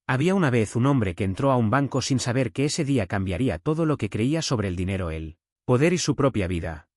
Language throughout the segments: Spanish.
Había una vez un hombre que entró a un banco sin saber que ese día cambiaría todo lo que creía sobre el dinero, el poder y su propia vida.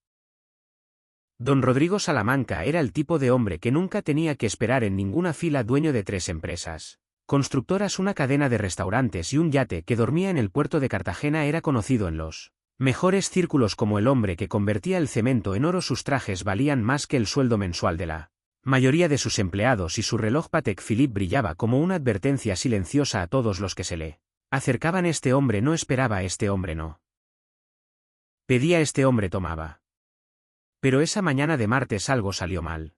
Don Rodrigo Salamanca era el tipo de hombre que nunca tenía que esperar en ninguna fila, dueño de 3 empresas constructoras, una cadena de restaurantes y un yate que dormía en el puerto de Cartagena. Era conocido en los mejores círculos como el hombre que convertía el cemento en oro. Sus trajes valían más que el sueldo mensual de la mayoría de sus empleados y su reloj Patek Philippe brillaba como una advertencia silenciosa a todos los que se le acercaban. Este hombre no esperaba, este hombre no pedía, este hombre tomaba. Pero esa mañana de martes algo salió mal.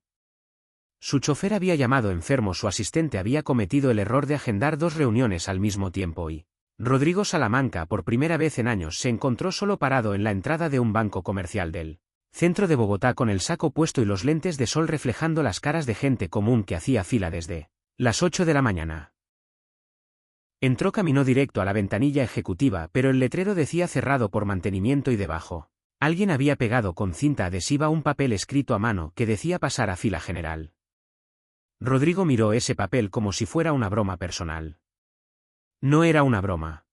Su chofer había llamado enfermo, su asistente había cometido el error de agendar 2 reuniones al mismo tiempo y Rodrigo Salamanca, por primera vez en años, se encontró solo parado en la entrada de un banco comercial del centro de Bogotá, con el saco puesto y los lentes de sol reflejando las caras de gente común que hacía fila desde las 8 de la mañana. Entró, caminó directo a la ventanilla ejecutiva, pero el letrero decía cerrado por mantenimiento y debajo alguien había pegado con cinta adhesiva un papel escrito a mano que decía pasar a fila general. Rodrigo miró ese papel como si fuera una broma personal. No era una broma.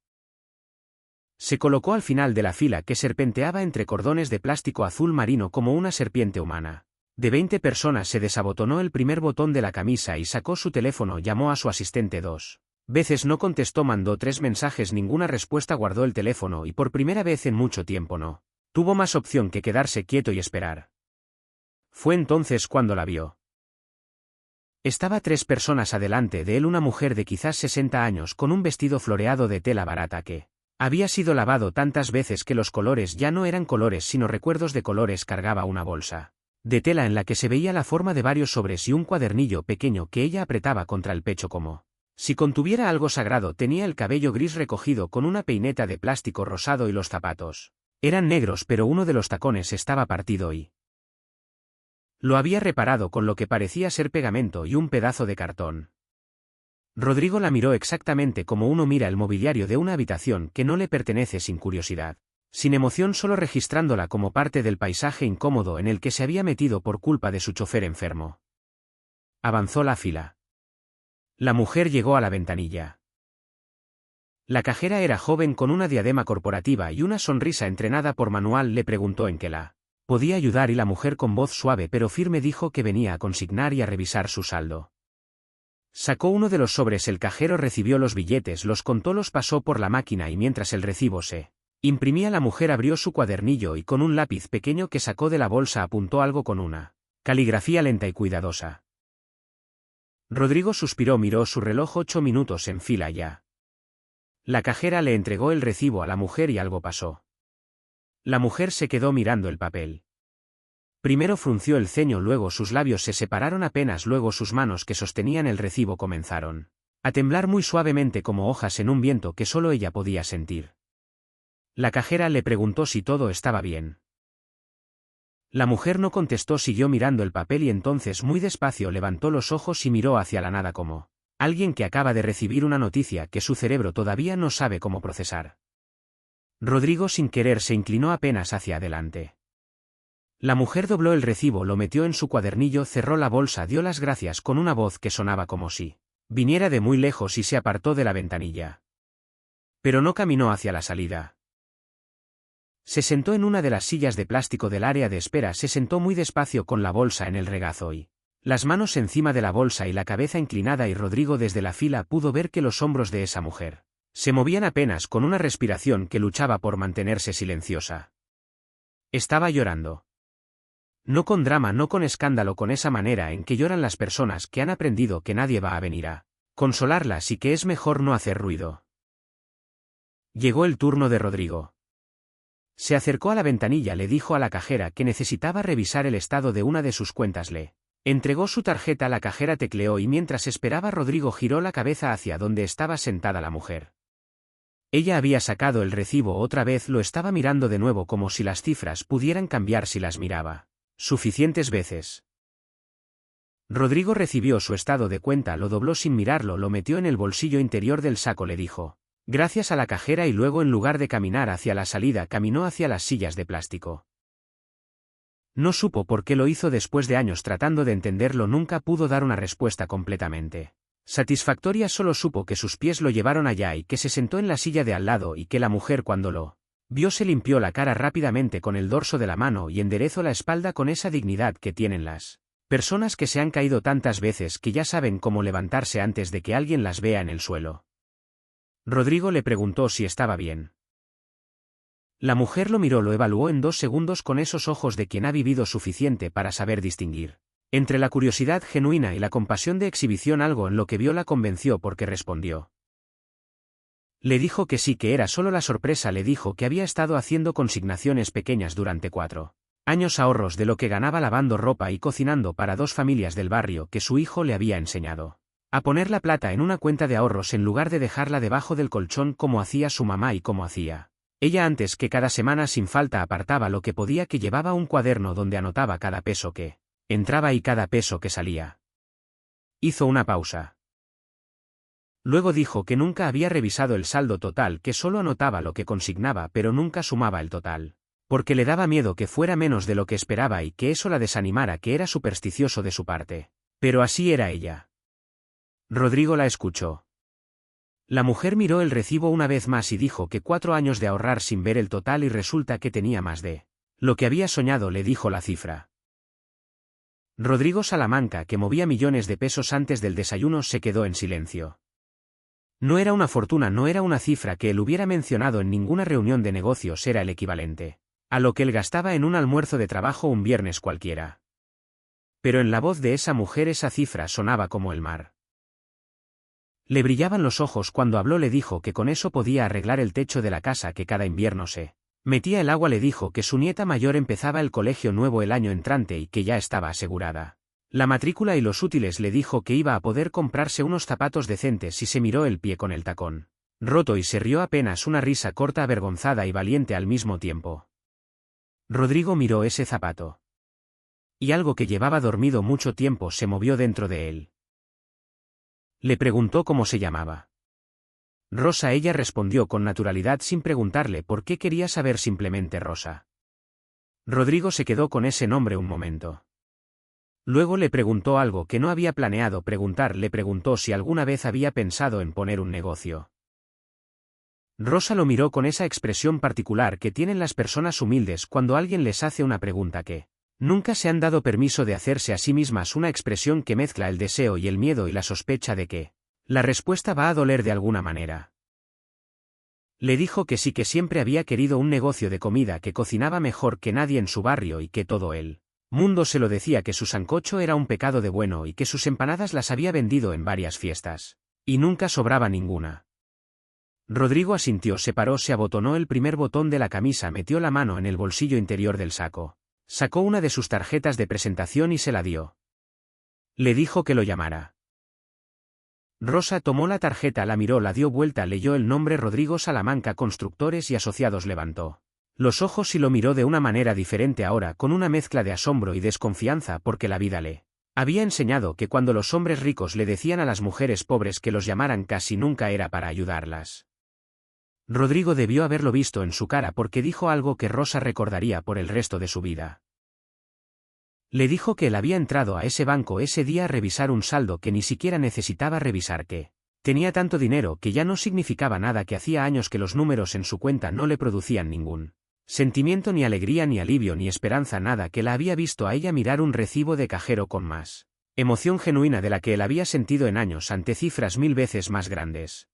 Se colocó al final de la fila, que serpenteaba entre cordones de plástico azul marino como una serpiente humana. De 20 personas se desabotonó el primer botón de la camisa y sacó su teléfono. Llamó a su asistente 2 veces, no contestó, mandó 3 mensajes, ninguna respuesta. Guardó el teléfono y por primera vez en mucho tiempo no tuvo más opción que quedarse quieto y esperar. Fue entonces cuando la vio. Estaba 3 personas adelante de él, una mujer de quizás 60 años con un vestido floreado de tela barata que había sido lavado tantas veces que los colores ya no eran colores sino recuerdos de colores. Cargaba una bolsa de tela en la que se veía la forma de varios sobres y un cuadernillo pequeño que ella apretaba contra el pecho como si contuviera algo sagrado. Tenía el cabello gris recogido con una peineta de plástico rosado y los zapatos eran negros, pero uno de los tacones estaba partido y lo había reparado con lo que parecía ser pegamento y un pedazo de cartón. Rodrigo la miró exactamente como uno mira el mobiliario de una habitación que no le pertenece, sin curiosidad, sin emoción, solo registrándola como parte del paisaje incómodo en el que se había metido por culpa de su chofer enfermo. Avanzó la fila. La mujer llegó a la ventanilla. La cajera era joven con una diadema corporativa y una sonrisa entrenada por manual. Le preguntó en qué la podía ayudar y la mujer, con voz suave pero firme, dijo que venía a consignar y a revisar su saldo. Sacó uno de los sobres, el cajero recibió los billetes, los contó, los pasó por la máquina y mientras el recibo se imprimía, la mujer abrió su cuadernillo y con un lápiz pequeño que sacó de la bolsa apuntó algo con una caligrafía lenta y cuidadosa. Rodrigo suspiró, miró su reloj, 8 minutos en fila ya. La cajera le entregó el recibo a la mujer y algo pasó. La mujer se quedó mirando el papel. Primero frunció el ceño, luego sus labios se separaron apenas, luego sus manos que sostenían el recibo comenzaron a temblar muy suavemente como hojas en un viento que solo ella podía sentir. La cajera le preguntó si todo estaba bien. La mujer no contestó, siguió mirando el papel y entonces muy despacio levantó los ojos y miró hacia la nada como alguien que acaba de recibir una noticia que su cerebro todavía no sabe cómo procesar. Rodrigo sin querer se inclinó apenas hacia adelante. La mujer dobló el recibo, lo metió en su cuadernillo, cerró la bolsa, dio las gracias con una voz que sonaba como si viniera de muy lejos y se apartó de la ventanilla. Pero no caminó hacia la salida. Se sentó en una de las sillas de plástico del área de espera, se sentó muy despacio con la bolsa en el regazo y las manos encima de la bolsa y la cabeza inclinada, y Rodrigo desde la fila pudo ver que los hombros de esa mujer se movían apenas, con una respiración que luchaba por mantenerse silenciosa. Estaba llorando. No con drama, no con escándalo, con esa manera en que lloran las personas que han aprendido que nadie va a venir a consolarlas y que es mejor no hacer ruido. Llegó el turno de Rodrigo. Se acercó a la ventanilla, le dijo a la cajera que necesitaba revisar el estado de una de sus cuentas, le entregó su tarjeta, la cajera tecleó y mientras esperaba Rodrigo giró la cabeza hacia donde estaba sentada la mujer. Ella había sacado el recibo otra vez, lo estaba mirando de nuevo como si las cifras pudieran cambiar si las miraba suficientes veces. Rodrigo recibió su estado de cuenta, lo dobló sin mirarlo, lo metió en el bolsillo interior del saco, le dijo gracias a la cajera y luego, en lugar de caminar hacia la salida, caminó hacia las sillas de plástico. No supo por qué lo hizo. Después de años tratando de entenderlo, nunca pudo dar una respuesta completamente Satisfactoria solo supo que sus pies lo llevaron allá y que se sentó en la silla de al lado y que la mujer cuando lo vio se limpió la cara rápidamente con el dorso de la mano y enderezó la espalda con esa dignidad que tienen las personas que se han caído tantas veces que ya saben cómo levantarse antes de que alguien las vea en el suelo. Rodrigo le preguntó si estaba bien. La mujer lo miró, lo evaluó en 2 segundos con esos ojos de quien ha vivido suficiente para saber distinguir entre la curiosidad genuina y la compasión de exhibición. Algo en lo que vio la convenció porque respondió. Le dijo que sí, que era solo la sorpresa. Le dijo que había estado haciendo consignaciones pequeñas durante 4 años, ahorros de lo que ganaba lavando ropa y cocinando para 2 familias del barrio, que su hijo le había enseñado a poner la plata en una cuenta de ahorros en lugar de dejarla debajo del colchón como hacía su mamá y como hacía ella antes, que cada semana sin falta apartaba lo que podía, que llevaba un cuaderno donde anotaba cada peso que entraba y cada peso que salía. Hizo una pausa. Luego dijo que nunca había revisado el saldo total, que solo anotaba lo que consignaba pero nunca sumaba el total, porque le daba miedo que fuera menos de lo que esperaba y que eso la desanimara, que era supersticioso de su parte. Pero así era ella. Rodrigo la escuchó. La mujer miró el recibo una vez más y dijo que 4 años de ahorrar sin ver el total, y resulta que tenía más de lo que había soñado. Le dijo la cifra. Rodrigo Salamanca, que movía millones de pesos antes del desayuno, se quedó en silencio. No era una fortuna, no era una cifra que él hubiera mencionado en ninguna reunión de negocios, era el equivalente a lo que él gastaba en un almuerzo de trabajo un viernes cualquiera. Pero en la voz de esa mujer esa cifra sonaba como el mar. Le brillaban los ojos cuando habló. Le dijo que con eso podía arreglar el techo de la casa, que cada invierno se metía el agua. Le dijo que su nieta mayor empezaba el colegio nuevo el año entrante y que ya estaba asegurada la matrícula y los útiles. Le dijo que iba a poder comprarse unos zapatos decentes y se miró el pie con el tacón roto y se rió apenas, una risa corta, avergonzada y valiente al mismo tiempo. Rodrigo miró ese zapato. Y algo que llevaba dormido mucho tiempo se movió dentro de él. Le preguntó cómo se llamaba. Rosa. Ella respondió con naturalidad sin preguntarle por qué, quería saber simplemente Rosa. Rodrigo se quedó con ese nombre un momento. Luego le preguntó algo que no había planeado preguntar. Le preguntó si alguna vez había pensado en poner un negocio. Rosa lo miró con esa expresión particular que tienen las personas humildes cuando alguien les hace una pregunta que nunca se han dado permiso de hacerse a sí mismas, una expresión que mezcla el deseo y el miedo y la sospecha de que la respuesta va a doler de alguna manera. Le dijo que sí, que siempre había querido un negocio de comida, que cocinaba mejor que nadie en su barrio y que todo el mundo se lo decía, que su sancocho era un pecado de bueno y que sus empanadas las había vendido en varias fiestas y nunca sobraba ninguna. Rodrigo asintió, se paró, se abotonó el primer botón de la camisa, metió la mano en el bolsillo interior del saco. Sacó una de sus tarjetas de presentación y se la dio. Le dijo que lo llamara. Rosa tomó la tarjeta, la miró, la dio vuelta, leyó el nombre Rodrigo Salamanca Constructores y Asociados, levantó los ojos y lo miró de una manera diferente ahora, con una mezcla de asombro y desconfianza, porque la vida le había enseñado que cuando los hombres ricos le decían a las mujeres pobres que los llamaran, casi nunca era para ayudarlas. Rodrigo debió haberlo visto en su cara, porque dijo algo que Rosa recordaría por el resto de su vida. Le dijo que él había entrado a ese banco ese día a revisar un saldo que ni siquiera necesitaba revisar, que tenía tanto dinero que ya no significaba nada, que hacía años que los números en su cuenta no le producían ningún sentimiento, ni alegría, ni alivio, ni esperanza, nada, que la había visto a ella mirar un recibo de cajero con más emoción genuina de la que él había sentido en años ante cifras 1000 veces más grandes.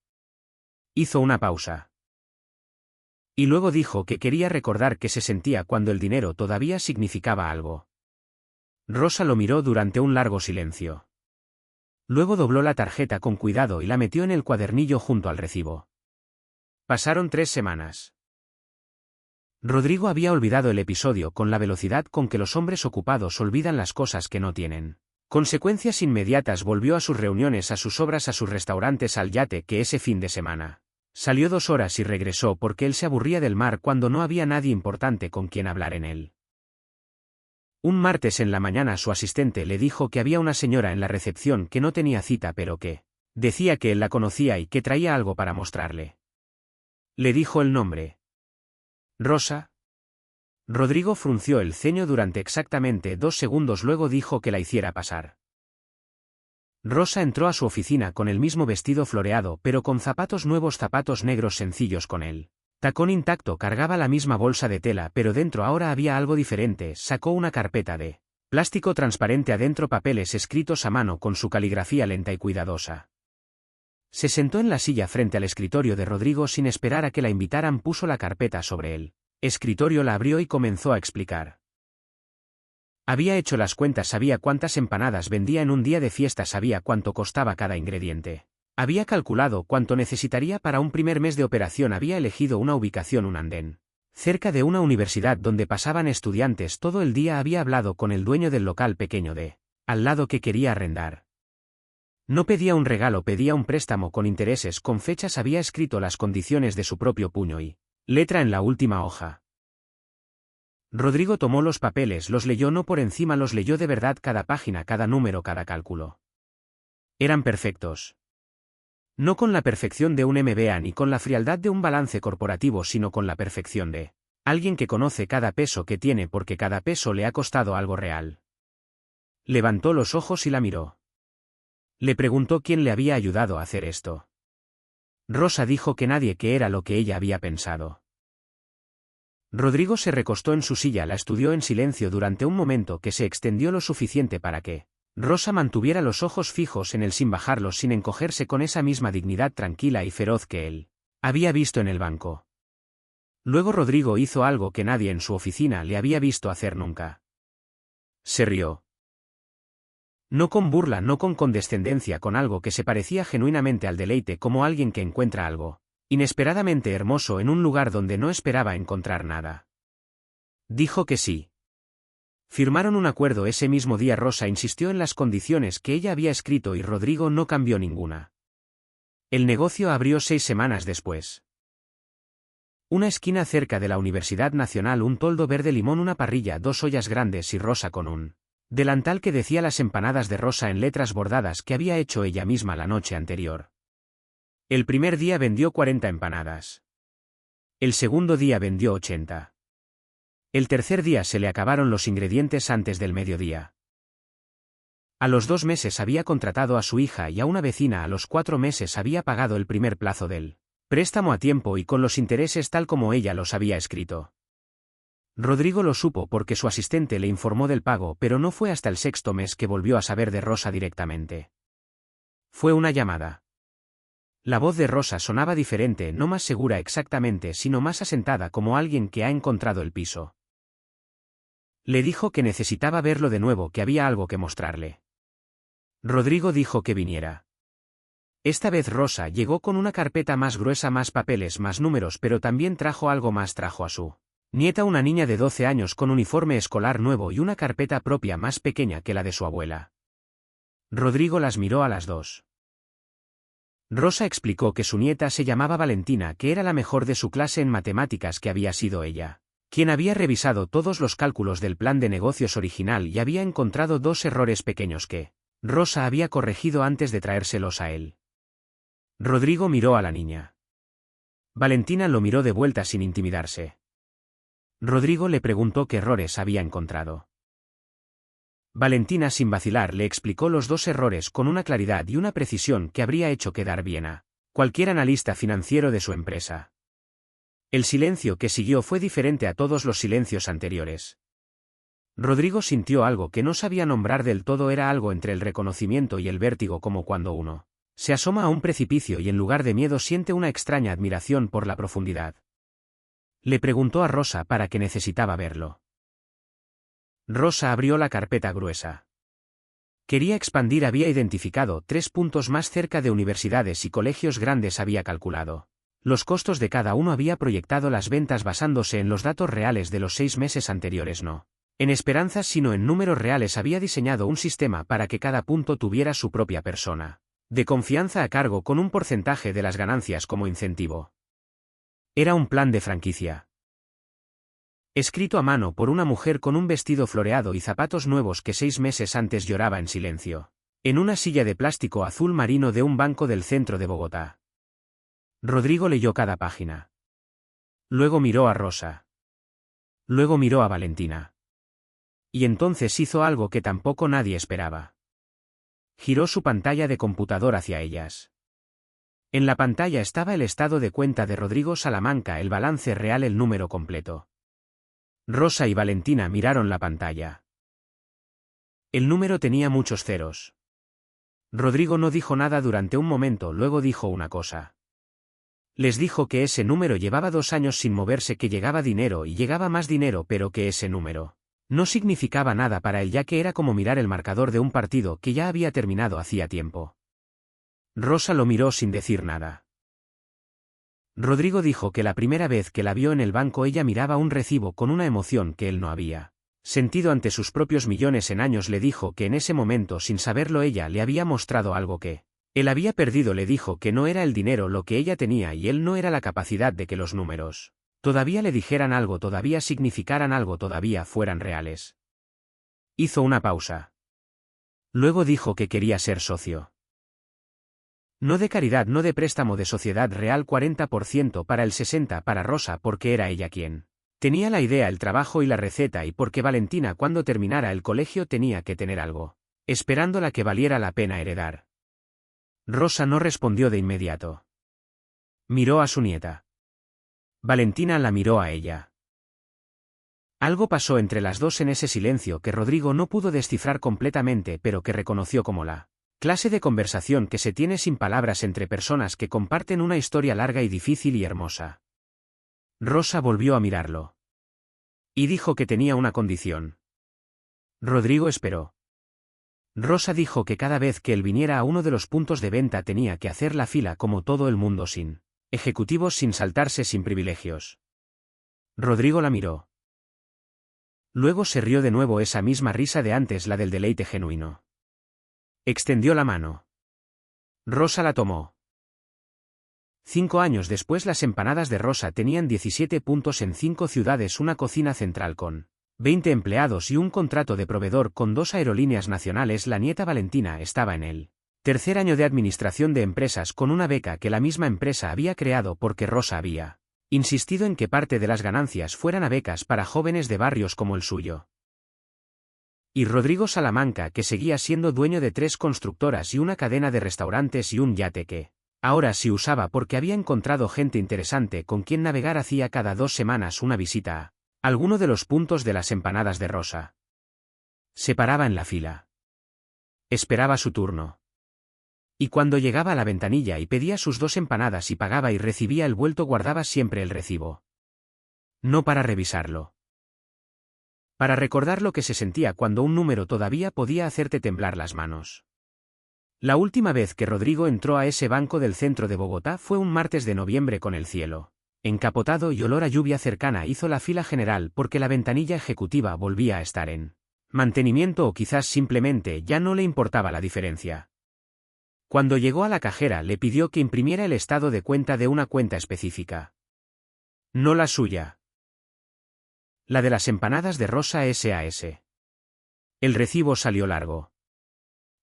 Hizo una pausa. Y luego dijo que quería recordar qué se sentía cuando el dinero todavía significaba algo. Rosa lo miró durante un largo silencio. Luego dobló la tarjeta con cuidado y la metió en el cuadernillo junto al recibo. Pasaron 3 semanas. Rodrigo había olvidado el episodio con la velocidad con que los hombres ocupados olvidan las cosas que no tienen consecuencias inmediatas. Volvió a sus reuniones, a sus obras, a sus restaurantes, al yate que ese fin de semana salió 2 horas y regresó porque él se aburría del mar cuando no había nadie importante con quien hablar en él. Un martes en la mañana su asistente le dijo que había una señora en la recepción que no tenía cita, pero que decía que él la conocía y que traía algo para mostrarle. Le dijo el nombre. ¿Rosa? Rodrigo frunció el ceño durante exactamente 2 segundos, luego dijo que la hiciera pasar. Rosa entró a su oficina con el mismo vestido floreado pero con zapatos nuevos, zapatos negros sencillos con él. Tacón intacto, cargaba la misma bolsa de tela pero dentro ahora había algo diferente. Sacó una carpeta de plástico transparente, adentro papeles escritos a mano con su caligrafía lenta y cuidadosa. Se sentó en la silla frente al escritorio de Rodrigo sin esperar a que la invitaran. Puso la carpeta sobre el escritorio, la abrió y comenzó a explicar. Había hecho las cuentas, sabía cuántas empanadas vendía en un día de fiesta, sabía cuánto costaba cada ingrediente. Había calculado cuánto necesitaría para un primer mes de operación, había elegido una ubicación, un andén cerca de una universidad donde pasaban estudiantes todo el día, había hablado con el dueño del local pequeño de al lado que quería arrendar. No pedía un regalo, pedía un préstamo con intereses, con fechas, había escrito las condiciones de su propio puño y letra en la última hoja. Rodrigo tomó los papeles, los leyó no por encima, los leyó de verdad, cada página, cada número, cada cálculo. Eran perfectos. No con la perfección de un MBA ni con la frialdad de un balance corporativo, sino con la perfección de alguien que conoce cada peso que tiene porque cada peso le ha costado algo real. Levantó los ojos y la miró. Le preguntó quién le había ayudado a hacer esto. Rosa dijo que nadie, que era lo que ella había pensado. Rodrigo se recostó en su silla, la estudió en silencio durante un momento que se extendió lo suficiente para que Rosa mantuviera los ojos fijos en él sin bajarlos, sin encogerse, con esa misma dignidad tranquila y feroz que él había visto en el banco. Luego Rodrigo hizo algo que nadie en su oficina le había visto hacer nunca. Se rió. No con burla, no con condescendencia, con algo que se parecía genuinamente al deleite, como alguien que encuentra algo inesperadamente hermoso en un lugar donde no esperaba encontrar nada. Dijo que sí. Firmaron un acuerdo ese mismo día. Rosa insistió en las condiciones que ella había escrito y Rodrigo no cambió ninguna. El negocio abrió 6 semanas después. Una esquina cerca de la Universidad Nacional, un toldo verde limón, una parrilla, 2 ollas grandes y Rosa con un delantal que decía las empanadas de Rosa en letras bordadas que había hecho ella misma la noche anterior. El primer día vendió 40 empanadas. El segundo día vendió 80. El tercer día se le acabaron los ingredientes antes del mediodía. A los 2 meses había contratado a su hija y a una vecina. A los 4 meses había pagado el primer plazo del préstamo a tiempo y con los intereses tal como ella los había escrito. Rodrigo lo supo porque su asistente le informó del pago, pero no fue hasta el 6.º mes que volvió a saber de Rosa directamente. Fue una llamada. La voz de Rosa sonaba diferente, no más segura exactamente, sino más asentada, como alguien que ha encontrado el piso. Le dijo que necesitaba verlo de nuevo, que había algo que mostrarle. Rodrigo dijo que viniera. Esta vez Rosa llegó con una carpeta más gruesa, más papeles, más números, pero también trajo algo más. Trajo a su nieta, una niña de 12 años con uniforme escolar nuevo y una carpeta propia más pequeña que la de su abuela. Rodrigo las miró a las dos. Rosa explicó que su nieta se llamaba Valentina, que era la mejor de su clase en matemáticas, que había sido ella quien había revisado todos los cálculos del plan de negocios original y había encontrado 2 errores pequeños que Rosa había corregido antes de traérselos a él. Rodrigo miró a la niña. Valentina lo miró de vuelta sin intimidarse. Rodrigo le preguntó qué errores había encontrado. Valentina, sin vacilar, le explicó los 2 errores con una claridad y una precisión que habría hecho quedar bien a cualquier analista financiero de su empresa. El silencio que siguió fue diferente a todos los silencios anteriores. Rodrigo sintió algo que no sabía nombrar del todo, era algo entre el reconocimiento y el vértigo, como cuando uno se asoma a un precipicio y en lugar de miedo siente una extraña admiración por la profundidad. Le preguntó a Rosa para qué necesitaba verlo. Rosa abrió la carpeta gruesa. Quería expandir, había identificado 3 puntos más cerca de universidades y colegios grandes, había calculado los costos de cada uno, había proyectado las ventas basándose en los datos reales de los 6 meses anteriores, no en esperanzas sino en números reales, había diseñado un sistema para que cada punto tuviera su propia persona de confianza a cargo con un porcentaje de las ganancias como incentivo. Era un plan de franquicia. Escrito a mano por una mujer con un vestido floreado y zapatos nuevos que 6 meses antes lloraba en silencio en una silla de plástico azul marino de un banco del centro de Bogotá. Rodrigo leyó cada página. Luego miró a Rosa. Luego miró a Valentina. Y entonces hizo algo que tampoco nadie esperaba. Giró su pantalla de computador hacia ellas. En la pantalla estaba el estado de cuenta de Rodrigo Salamanca, el balance real, el número completo. Rosa y Valentina miraron la pantalla. El número tenía muchos ceros. Rodrigo no dijo nada durante un momento, luego dijo una cosa. Les dijo que ese número llevaba 2 años sin moverse, que llegaba dinero y llegaba más dinero, pero que ese número no significaba nada para él, ya que era como mirar el marcador de un partido que ya había terminado hacía tiempo. Rosa lo miró sin decir nada. Rodrigo dijo que la primera vez que la vio en el banco ella miraba un recibo con una emoción que él no había sentido ante sus propios millones en años. Le dijo que en ese momento, sin saberlo, ella le había mostrado algo que él había perdido. Le dijo que no era el dinero lo que ella tenía y él no era la capacidad de que los números todavía le dijeran algo, todavía significaran algo, todavía fueran reales. Hizo una pausa. Luego dijo que quería ser socio. No de caridad, no de préstamo, de sociedad real, 40% para el 60% para Rosa, porque era ella quien tenía la idea, el trabajo y la receta, y porque Valentina cuando terminara el colegio tenía que tener algo esperándola que valiera la pena heredar. Rosa no respondió de inmediato. Miró a su nieta. Valentina la miró a ella. Algo pasó entre las dos en ese silencio que Rodrigo no pudo descifrar completamente, pero que reconoció como la clase de conversación que se tiene sin palabras entre personas que comparten una historia larga y difícil y hermosa. Rosa volvió a mirarlo. Y dijo que tenía una condición. Rodrigo esperó. Rosa dijo que cada vez que él viniera a uno de los puntos de venta tenía que hacer la fila como todo el mundo, sin ejecutivos, sin saltarse, sin privilegios. Rodrigo la miró. Luego se rió de nuevo, esa misma risa de antes, la del deleite genuino. Extendió la mano. Rosa la tomó. 5 años después, las empanadas de Rosa tenían 17 puntos en 5 ciudades, una cocina central con 20 empleados y un contrato de proveedor con 2 aerolíneas nacionales. La nieta Valentina estaba en el 3er año de administración de empresas con una beca que la misma empresa había creado porque Rosa había insistido en que parte de las ganancias fueran a becas para jóvenes de barrios como el suyo. Y Rodrigo Salamanca, que seguía siendo dueño de 3 constructoras y una cadena de restaurantes y un yate que ahora sí usaba porque había encontrado gente interesante con quien navegar. Hacía cada 2 semanas una visita a alguno de los puntos de las empanadas de Rosa. Se paraba en la fila. Esperaba su turno. Y cuando llegaba a la ventanilla y pedía sus 2 empanadas y pagaba y recibía el vuelto, guardaba siempre el recibo. No para revisarlo. Para recordar lo que se sentía cuando un número todavía podía hacerte temblar las manos. La última vez que Rodrigo entró a ese banco del centro de Bogotá fue un martes de noviembre con el cielo encapotado y olor a lluvia cercana. Hizo la fila general porque la ventanilla ejecutiva volvía a estar en mantenimiento, o quizás simplemente ya no le importaba la diferencia. Cuando llegó a la cajera le pidió que imprimiera el estado de cuenta de una cuenta específica. No la suya. La de las empanadas de Rosa S.A.S. El recibo salió largo.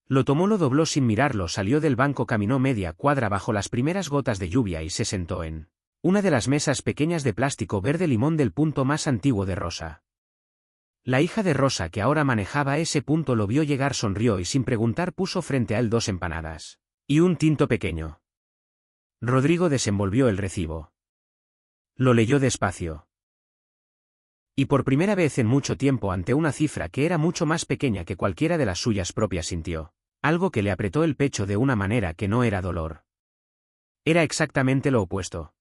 Lo tomó, lo dobló sin mirarlo, salió del banco, caminó media cuadra bajo las primeras gotas de lluvia y se sentó en una de las mesas pequeñas de plástico verde limón del punto más antiguo de Rosa. La hija de Rosa, que ahora manejaba ese punto, lo vio llegar, sonrió y sin preguntar puso frente a él 2 empanadas y un tinto pequeño. Rodrigo desenvolvió el recibo. Lo leyó despacio. Y por primera vez en mucho tiempo, ante una cifra que era mucho más pequeña que cualquiera de las suyas propias, sintió algo que le apretó el pecho de una manera que no era dolor. Era exactamente lo opuesto.